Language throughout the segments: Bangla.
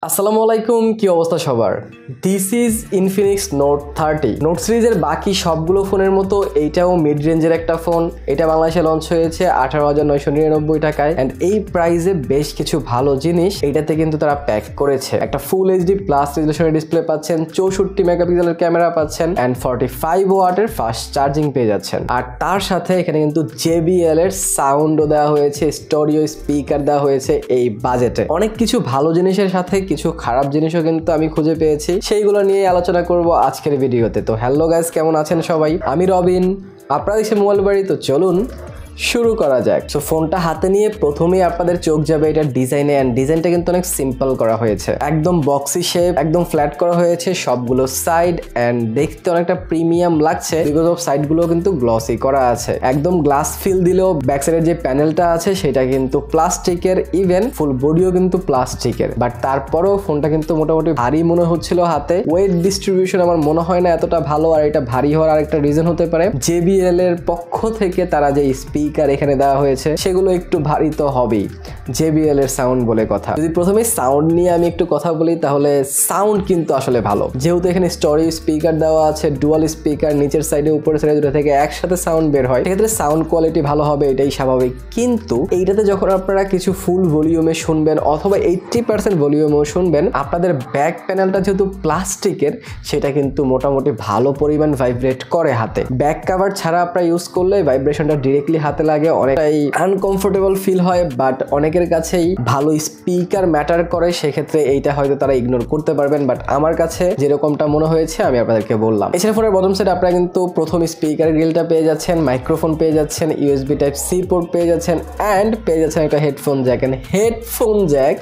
আসসালামু আলাইকুম, কি অবস্থা সবার? This is Infinix note 30। Note সিরিজের বাকি সবগুলো ফোনের মতো এইটাও মিড রেঞ্জের একটা ফোন। এটা বাংলাদেশে লঞ্চ হয়েছে 18,999 টাকায় অ্যান্ড এই প্রাইসে বেশ কিছু ভালো জিনিস এইটাতে কিন্তু তারা প্যাক করেছে। একটা ফুল এইচডি প্লাস রেজলিউশনের ডিসপ্লে পাচ্ছেন, 64 মেগাপিক্সেলের ক্যামেরা পাচ্ছেন অ্যান্ড 45 ওয়াটের ফাস্ট চার্জিং পেয়ে যাচ্ছেন। আর তার সাথে এখানে কিন্তু JBL এর সাউন্ডও দেওয়া হয়েছে, স্টোরিও স্পিকার দেওয়া হয়েছে এই বাজেটে। অনেক কিছু ভালো জিনিসের সাথে কিছু খারাপ জিনিসও কিন্তু আমি খুঁজে পেয়েছি, সেইগুলো নিয়ে আলোচনা করব আজকের ভিডিওতে। তো হ্যালো গাইস, কেমন আছেন সবাই? আমি রবিন, আপনারা দেখছেন মোবাইল বাড়ি। তো চলুন শুরু করা যাক। সো ফোনটা হাতে নিয়ে প্রথমেই আপনাদের চোখ যাবে এটার ডিজাইনে, অ্যান্ড ডিজাইনটা কিন্তু অনেক সিম্পল করা হয়েছে, একদম বক্সি শেপ, একদম ফ্ল্যাট করা হয়েছে সবগুলো সাইড, অ্যান্ড দেখতে অনেকটা প্রিমিয়াম লাগছে বিকজ অফ সাইডগুলো কিন্তু গ্লসি করা আছে। একদম গ্লাস ফিল দিলেও ব্যাক সাইডের যে প্যানেলটা আছে সেটা কিন্তু প্লাস্টিকের, ইভেন ফুল বডিও কিন্তু প্লাস্টিকের। বাট তারপরেও ফোনটা কিন্তু মোটামুটি ভারী মনে হচ্ছিল হাতে। ওয়েট ডিস্ট্রিবিউশন আমার মনে হয় না এতটা ভালো, আর এটা ভারী হওয়ার আরেকটা রিজন হতে পারে JBL এর পক্ষ থেকে তারা যে স্পিকার এখানে দেওয়া হয়েছে সেগুলো একটু ভারী তো হবেই, JBL এর সাউন্ড বলে কথা। যদি প্রথমে সাউন্ড নিয়ে আমি একটু কথা বলি তাহলে সাউন্ড কিন্তু আসলে ভালো, যেহেতু এখানে স্টোরি স্পিকার দেওয়া আছে, ডুয়াল স্পিকার, নিচের সাইডে উপরের সাইডে দুটো থেকে একসাথে সাউন্ড বের হয়, সেক্ষেত্রে সাউন্ড কোয়ালিটি ভালো হবে, এটাই স্বাভাবিক। কিন্তু এইটাতে যখন আপনারা কিছু ফুল ভলিউমে শুনবেন অথবা 80% ভলিউমেও শুনবেন, আপনাদের ব্যাক প্যানেলটা যেহেতু প্লাস্টিকের সেটা কিন্তু মোটামুটি ভালো পরিমাণ ভাইব্রেট করে হাতে। ব্যাক কভার ছাড়া আপনারা ইউজ করলে ভাইব্রেশনটা ডিরেক্টলি হাতে লাগে, অনেকটাই আনকমফোর্টেবল ফিল হয়। বাট অনেকের কাছেই ভালো স্পিকার ম্যাটার করে, সেক্ষেত্রে এইটা হয়তো তারা ইগনোর করতে পারবেন, বাট আমার কাছে যেরকমটা মনে হয়েছে আমি আপনাদেরকে বললাম। এছাড়া ফোনের বটম সাইডে আপনারা কিন্তু প্রথম স্পিকার গ্রিলটা পেয়ে যাচ্ছেন, মাইক্রোফোন পেয়ে যাচ্ছেন, USB Type-C পোর্ট পেয়ে যাচ্ছেন অ্যান্ড পেয়ে যাচ্ছেন একটা হেডফোন জ্যাক। হেডফোন জ্যাক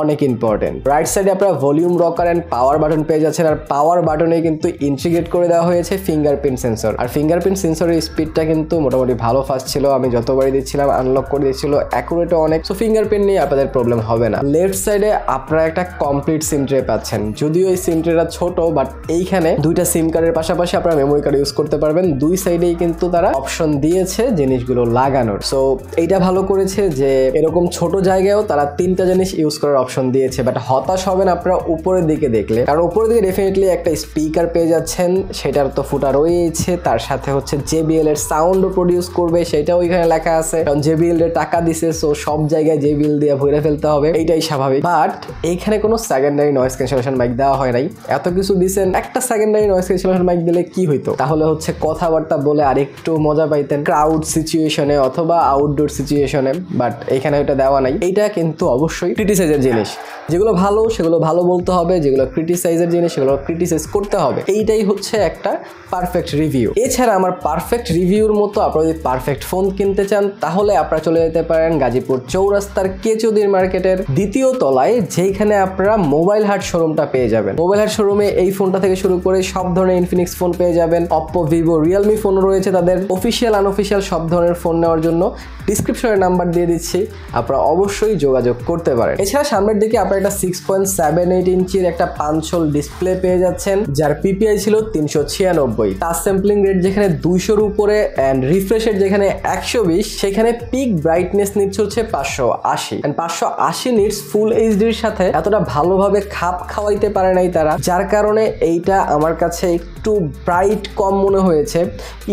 অনেক ইম্পর্টেন্ট। রাইট সাইডে আপনারা volume rocker and power button পেয়ে যাচ্ছেন, আর পাওয়ার বাটনে কিন্তু ইন্টিগ্রেট করে দেওয়া হয়েছে ফিঙ্গারপ্রিন্ট সেন্সর। আর ফিঙ্গারপ্রিন্ট সেন্সরের স্পিডটা কিন্তু মোটামুটি ভালো ফাস্ট ছিল, আমি যতবারই দিচ্ছিলাম আনলক করে দিচ্ছিল, অ্যাকুরেটও অনেক। সো ফিঙ্গারপ্রিন্ট নিয়ে আপনাদের প্রবলেম হবে না। লেফট সাইডে আপনারা একটা কমপ্লিট সিম ট্রে পাচ্ছেন, যদিও এই সিম ট্রেটা ছোট, বাট এইখানে দুইটা সিম কার্ডের পাশাপাশি আপনারা মেমোরি কার্ড ইউজ করতে পারবেন। দুই সাইডেই কিন্তু তারা অপশন দিয়েছে জিনিসগুলো লাগানোর। সো এইটা ভালো করেছে যে এরকম ছোট জায়গায়ও তারা তিনটা জিনিস ইউজ করার অপশন দিয়েছে। বাট হতাশ হবেন আপনারা উপরের দিকে দেখলে, কারণ উপরের দিকে ডেফিনেটলি একটা স্পিকার পেয়ে যাচ্ছেন, সেটার তো ফুটা রয়েছে। তার সাথে হচ্ছে JBL এর সাউন্ডও প্রডিউস করবে, সেটাও এখানে লেখা আছে, কারণ JBL এর টাকা দিছে, সো সব জায়গায় JBL দিয়ে ভরে ফেলতে হবে, এইটাই স্বাভাবিক। বাট এইখানে কোনো সেকেন্ডারি নয়েজ ক্যান্সেলেশন মাইক দেওয়া হয় নাই। এত কিছু দিছেন, একটা সেকেন্ডারি নয়েজ ক্যান্সেলেশন মাইক দিলে কি হইতো? তাহলে হচ্ছে কথাবার্তা বলে আরেকটু মজা পাইতেন ক্রাউড সিচুয়েশনে অথবা আউটডোর সিচুয়েশনে, বাট এখানে ওইটা দেওয়া নাই। এইটা কিন্তু অবশ্যই ক্রিটিসাইজের জিনিস, যেগুলো ভালো সেগুলো ভালো বলতে হবে, যেগুলো ক্রিটিসাইজের জিনিস সেগুলো ক্রিটিসাইজ করতে হবে। এইটাই হচ্ছে একটা পারফেক্ট রিভিউ। এছাড়া আমার পারফেক্ট রিভিউর মতো আপনারা যদি পারফেক্ট ফোন কিনতে চান তাহলে আপনারা চলে যেতে পারেন গাজীপুর চৌরাস্তার কেচৌধুরী মার্কেটের দ্বিতীয় তলায়, যেখানে আপনারা মোবাইল হাট শোরুমটা পেয়ে যাবেন। মোবাইল হাট শোরুমে এই ফোনটা থেকে শুরু করে সব ধরনের ইনফিনিক্স ফোন পেয়ে যাবেন। অপ্পো, ভিভো, রিয়েলমি ফোন রয়েছে তাদের। অফিসিয়াল আনঅফিসিয়াল সব ধরনের ফোন নেওয়ার জন্য ডিসক্রিপশনে নাম্বার দিয়ে দিচ্ছি, আপনারা অবশ্যই যোগাযোগ করতে পারেন। এছাড়া সামনের দিকে আপনারা একটা 6.78 ইঞ্চির একটা পাঞ্চল ডিসপ্লে পেয়ে যাচ্ছেন, যার PPI ছিল 396। টাচ স্যাম্পলিং রেট যেখানে 200-র উপরে অ্যান্ড রিফ্রেশ রেট যেখানে 120, সেখানে পিক ব্রাইটনেস নিচ্ছে হচ্ছে 580। অ্যান্ড 580 নিটস ফুল এইচডির সাথে এতটা ভালোভাবে খাপ খাওয়াইতে পারে নাই তারা, যার কারণে এইটা আমার কাছে একটু ব্রাইট কম মনে হয়েছে।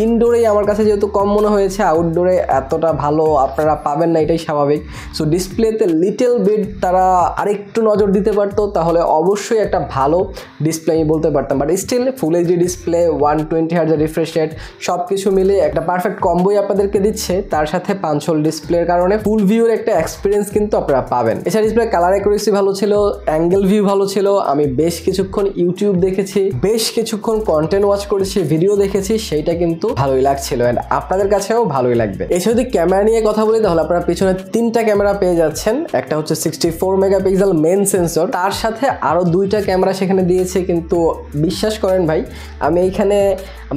ইনডোরেই আমার কাছে যেহেতু কম মনে হয়েছে, আউটডোরে এতটা ভালো আপনারা পাবেন না, এটাই স্বাভাবিক। সো ডিসপ্লেতে লিটল বিট তারা আরেকটু নজর দিতে পারতো, তাহলে অবশ্যই একটা ভালো ডিসপ্লে আমি বলতে পারতাম। But still full HD display, 120 hertz refresh rate, সব কিছু মিলে একটা পারফেক্ট কম্বোই আপনাদেরকে দিচ্ছে। তার সাথে পাঞ্চল ডিসপ্লের কারণে ফুল ভিউর একটা এক্সপিরিয়েন্স কিন্তু আপনারা পাবেন। এছাড়া ডিসপ্লে কালার অ্যাকুরেসি ভালো ছিল, অ্যাঙ্গেল ভিউ ভালো ছিল। আমি বেশ কিছুক্ষণ ইউটিউব দেখেছি, বেশ কিছুক্ষণ কন্টেন্ট ওয়াচ করেছি, ভিডিও দেখেছি, সেইটা কিন্তু ভালোই লাগছিল অ্যান্ড আপনাদের কাছেও ভালোই লাগবে। এছাড়া যদি ক্যামেরা নিয়ে কথা বলি তাহলে আপনারা পিছনে 3টা ক্যামেরা পেয়ে যাচ্ছেন। একটা হচ্ছে 64 মেগাপিক্সেল মেন সেন্সর, তার সাথে আরো 2টা ক্যামেরা সেখানে দিয়েছে। কিন্তু বিশ্বাস করেন ভাই, আমি এইখানে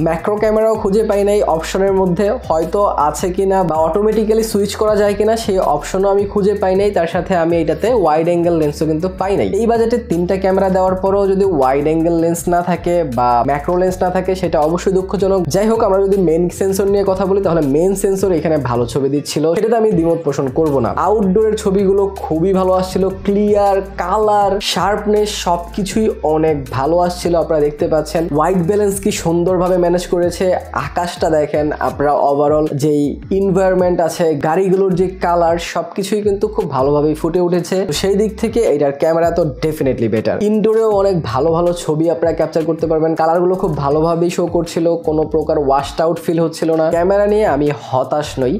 ম্যাক্রো ক্যামেরাও খুঁজে পাই নাই অপশনের মধ্যে, হয়তো আছে কিনা বা অটোমেটিক্যালি সুইচ করা যায় কিনা সেই অপশনও আমি খুঁজে পাই নাই। তার সাথে আমি এটাতে ওয়াইড অ্যাঙ্গেল লেন্সও কিন্তু পাই নাই। এই বাজেটে 3টা ক্যামেরা দেওয়ার পরেও যদি ওয়াইড অ্যাঙ্গেল লেন্স না থাকে বা ম্যাক্রো লেন্স না থাকে সেটা অবশ্যই দুঃখজনক। যাই হোক, আমরা যদি মেন সেন্সর নিয়ে কথা বলি তাহলে মেন সেন্সর এখানে ভালো ছবি দিচ্ছিল, সেটাতে আমি দ্বিমত পোষণ করব না। আউটডোরের ছবিগুলো খুবই ভালো আসছিল, ক্লিয়ার, কালার, শার্পনেস সবকিছুই অনেক ভালো আসছিল। আপনারা দেখতে পাচ্ছেন হোয়াইট ব্যালেন্স কি সুন্দরভাবে ম্যানেজ করেছে। আকাশটা দেখেন আপনারা, ওভারঅল যেই এনভায়রনমেন্ট আছে, গাড়িগুলোর যে কালার সবকিছুই কিন্তু খুব ভালোভাবে ফুটে উঠেছে। সেই দিক থেকে এটার ক্যামেরা তো ডেফিনেটলি বেটার। ইনডোরেও অনেক ভালো ভালো ছবি আপনারা ক্যাপচার করতে পারবেন। কালারগুলো খুব ভালোভাবেই শো করছিল, কোনো প্রকার ওয়াশড আউট ফিল হচ্ছিল না। ক্যামেরা নিয়ে আমি হতাশ নই।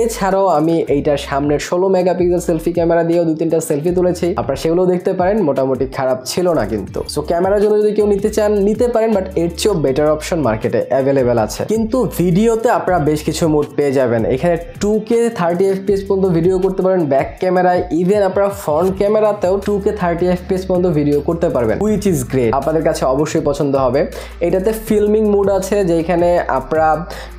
এছাড়াও আমি এইটার সামনের 16 মেগাপিক্সেল সেলফি ক্যামেরা দিয়েও 2-3টা সেলফি তুলেছি, আপনারা সেগুলো দেখতে পারেন, মোটামুটি খারাপ ছিল না কিন্তু। সো ক্যামেরার জন্য যদি কেউ নিতে চান নিতে পারেন, বাট এর চেয়েও বেটার অপশন মার্কেটে অ্যাভেলেবেল আছে। কিন্তু ভিডিওতে আপনারা বেশ কিছু মোড পেয়ে যাবেন। এখানে 2K 30 FPS পর্যন্ত ভিডিও করতে পারেন ব্যাক ক্যামেরায়, ইভেন আপনারা ফ্রন্ট ক্যামেরাতেও 2K 30 FPS পর্যন্ত ভিডিও করতে পারবেন, হুইচ ইজ গ্রেট। আপনাদের কাছে অবশ্যই পছন্দ হবে। এটাতে ফিল্মিং মোড আছে, যেখানে আপনারা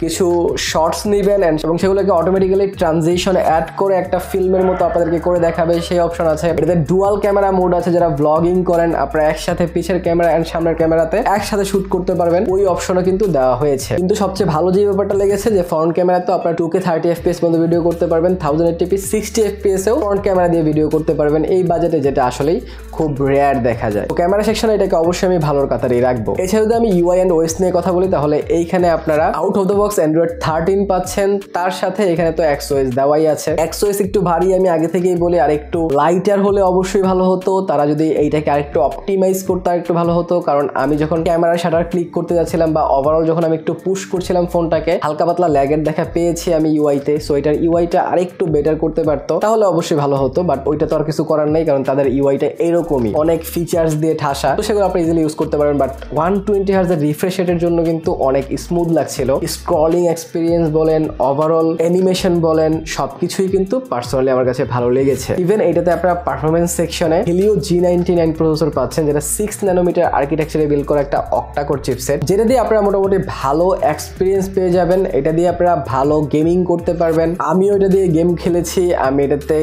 কিছু শর্টস নেবেন এবং সেগুলোকে অটোমেটিক্যালি ট্রানজিশন অ্যাড করে একটা ফিল্মের মতো আপনাদেরকে করে দেখাবে, সেই অপশন আছে। এটাতে ডুয়াল ক্যামেরা মোড আছে, যারা ব্লগিং করেন আপনারা একসাথে পিছের ক্যামেরা এন্ড সামনের ক্যামেরাতে একসাথে শুট করতে পারবেন, ওই অপশনও কিন্তু দেওয়া হয়েছে। কিন্তু সবচেয়ে ভালো যে ব্যাপারটা লেগেছে যে ফ্রন্ট ক্যামেরাতে আপনারা 2K 30 FPS পর্যন্ত ভিডিও করতে পারবেন, 1080p 60 FPS এও ফ্রন্ট ক্যামেরা দিয়ে ভিডিও করতে পারবেন এই বাজেটে, যেটা আসলেই খুব রেয়ার দেখা যায়। তো ক্যামেরা সেকশনে এটাকে অবশ্যই আমি ভালোর কাতারেই রাখবো। এছাড়া যদি আমি UI এন্ড OS নিয়ে কথা বলি, তাহলে এইখানে আপনারা out of the box Android 13 পাচ্ছেন, তার সাথে এখানে তো XOS দেওয়াই আছে। XOS একটু ভারী, আমি আগে থেকেই বলি, আর একটু লাইটার হলে অবশ্যই ভালো হতো। তারা যদি এইটাকে আরেকটু অপটিমাইজ করতে আরেকটু ভালো হতো, কারণ আমি যখন ক্যামেরার শাটার ক্লিক করতে যাচ্ছিলাম বা ওভারঅল যখন আমি একটু পুশ করছিলাম ফোনটাকে, হালকা পাতলা ল্যাগের দেখা পেয়েছি আমি UI-তে। সো এটার UI-টা আরেকটু বেটার করতে পারতো, তাহলে অবশ্যই ভালো হতো, বাট ওইটা তো আর কিছু করার নাই, কারণ তাদের UI-টা এরকমই অনেক ফিচার্স দিয়ে ঠাসা, তো সেগুলো আপনি ইজিলি ইউজ করতে পারেন। বাট 120 Hz এর রিফ্রেশ রেটের জন্য কিন্তু অনেক স্মুথ লাগছিল। স্ক্রলিং এক্সপিরিয়েন্স বলেন, ওভারঅল অ্যানিমেশন বলেন, সবকিছুই কিন্তু পার্সোনালি আমার কাছে ভালো লেগেছে। ইভেন এটাতে আপনারা পারফরমেন্স সেকশনে Helio G99 প্রসেসর পাচ্ছেন, যেটা 6 ন্যানোমিটার আর্কিটেকচারে বিল্ড করা একটা অক্টা-কোর চিপসেট, যেটা দিয়ে আপনারা মোটামুটি ভালো এক্সপিরিয়েন্স পেয়ে যাবেন। এটা দিয়ে আপনারা ভালো গেমিং করতে পারবেন। আমিও এটা দিয়ে গেম খেলেছি, আমি এটাতে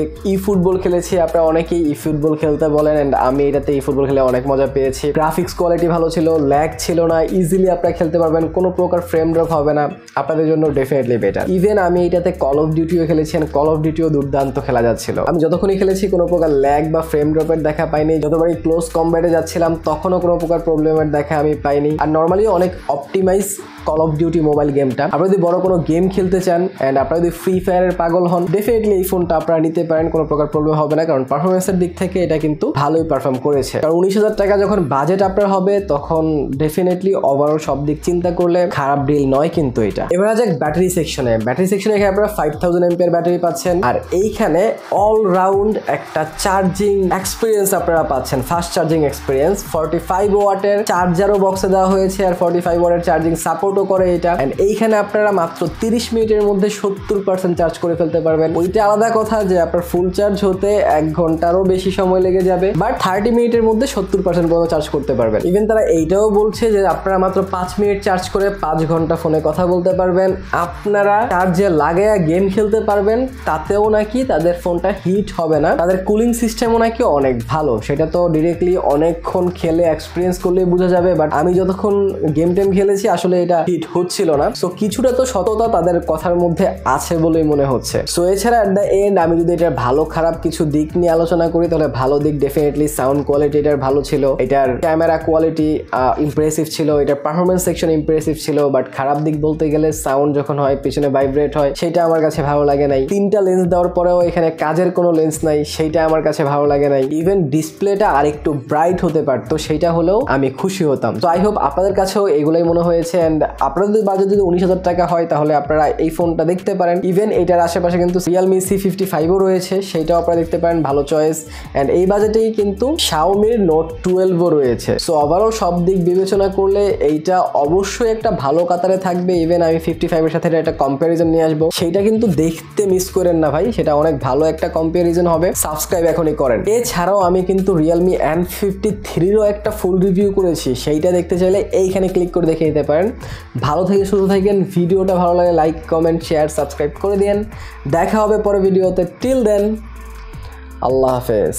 ফুটবল খেলেছি। আপনারা অনেকেই ফুটবল খেলতে বলেন, এন্ড আমি এটাতে ফুটবল খেলে অনেক মজা পেয়েছি। গ্রাফিক্স কোয়ালিটি ভালো ছিল, ল্যাগ ছিল না, ইজিলি আপনারা খেলতে পারবেন, কোনো প্রকার ফ্রেম ড্রপ হবে না, আপনাদের জন্য ডেফিনেটলি বেটার। ইভেন আমি এটাতে কল অফ ডিউটিও খেলেছি, কল অফ ডিউটিও দুর্দান্ত খেলা যাচ্ছিল। আমি যতক্ষণই খেলেছি কোনো প্রকার ল্যাগ বা ফ্রেম ড্রপের দেখা পাইনি। যতবারই ক্লোজ কম্ব্যাটে যাচ্ছিলাম তখনও কোনো প্রকার প্রবলেমের দেখা আমি পাইনি। আর নর্মালি অনেক optimise Call of Duty Mobile গেমটা। আপনারা যদি বড় কোনো গেম খেলতে চান এন্ড আপনারা যদি ফ্রি ফায়ারের পাগল হন, ডেফিনেটলি এই ফোনটা আপনারা নিতে পারেন, কোনো প্রকার প্রবলেম হবে না, কারণ পারফরমেন্সের দিক থেকে এটা কিন্তু ভালোই পারফর্ম করেছে। কারণ 19,000 টাকা যখন বাজেট আপনার হবে, তখন ডেফিনেটলি ওভারঅল সব দিক চিন্তা করলে খারাপ ডিল নয় কিন্তু এটা। এবার যাক ব্যাটারি সেকশনে। ব্যাটারি সেকশনে এখানে আপনারা 5000 mAh ব্যাটারি পাচ্ছেন, আর এইখানে অলরাউন্ড একটা চার্জিং এক্সপিরিয়েন্স আপনারা পাচ্ছেন, ফাস্ট চার্জিং এক্সপিরিয়েন্স। 45 ওয়াটের চার্জারও বক্সে দেওয়া হয়েছে, আর 45 ওয়াটের চার্জিং সাপোর্টও করে এটা। এন্ড এইখানে আপনারা মাত্র 30 মিনিটের মধ্যে 70% চার্জ করে ফেলতে পারবেন। ওইটা আলাদা কথা যে আপনার ফুল চার্জ হতে 1 ঘন্টারও বেশি সময় লেগে যাবে, বাট 30 মিনিটের মধ্যে 70% পর্যন্ত চার্জ করতে পারবেন। ইভেন তারা এইটাও বলছে যে আপনারা মাত্র 5 মিনিট চার্জ করে 5 ঘন্টা ফোনে কথা বলতে পারবেন। আপনারা চার্জে লাগায়া গেম খেলতে পারবেন, তাতেও নাকি তাদের ফোনটা হিট হবে না। তাদের কুলিং সিস্টেমও নাকি অনেক ভালো, সেটা তো ডিরেক্টলি অনেকক্ষণ খেলে এক্সপিরিয়েন্স করলেই বোঝা যাবে। বাট আমি যতক্ষণ গেম টেম খেলেছি আসলে এটা হিট হচ্ছিল না। সো কিছুটা তো সততা তাদের কথার মধ্যে আছে বলেই মনে হচ্ছে। সো এছাড়া এট দ্য এন্ড আমি যদি এটার ভালো খারাপ কিছু দিক নিয়ে আলোচনা করি, তাহলে ভালো দিক ডেফিনেটলি সাউন্ড কোয়ালিটি এটার ভালো ছিল, এটার ক্যামেরা কোয়ালিটি ইমপ্রেসিভ ছিল, এটার পারফরমেন্স সেকশন ইমপ্রেসিভ ছিল। বাট খারাপ দিক বলতে গেলে সাউন্ড যখন হয় পিছনে ভাইব্রেট হয়, সেটা আমার কাছে ভালো লাগে নাই। 3টা লেন্স দেওয়ার পরেও এখানে কাজের কোনো লেন্স নাই, সেইটা আমার কাছে ভালো লাগে নাই। ইভেন ডিসপ্লেটা আরেকটু ব্রাইট হতে পারতো, সেইটা হলেও আমি খুশি হতাম। তো আই হোপ আপনাদের কাছেও এগুলোই মনে হয়েছে। এন্ড আপনাদের বাজেট যদি 19,000 টাকা হয়, তাহলে আপনারা এই ফোনটা দেখতে পারেন। ইভেন এটার আশেপাশে কিন্তু Realme C55ও রয়েছে, সেইটাও আপনারা দেখতে পারেন, ভালো চয়েস। এন্ড এই বাজেটেই কিন্তু Xiaomi Note 12ও রয়েছে। সো ওভারঅল সব দিক বিবেচনা করলে এইটা অবশ্যই একটা ভালো কাতারে থাকবে। ইভেন আমি 55 এর সাথে একটা কম্প্যারিজন নিয়ে আসবো, সেইটা কিন্তু দেখতে মিস করেন না ভাই, সেটা অনেক ভালো একটা কম্প্যারিজন হবে। সাবস্ক্রাইব এখনই করেন। এছাড়াও আমি কিন্তু Realme N53ও একটা ফুল রিভিউ করেছি, সেইটা দেখতে চাইলে এইখানে ক্লিক করে দেখে নিতে পারেন। ভালো থেকে সুস্থ থাকেন। ভিডিওটা ভালো লাগে লাইক, কমেন্ট, শেয়ার, সাবস্ক্রাইব করে দিন। দেখা হবে পরে ভিডিওতে। টিল দেন, আল্লাহ হাফেজ।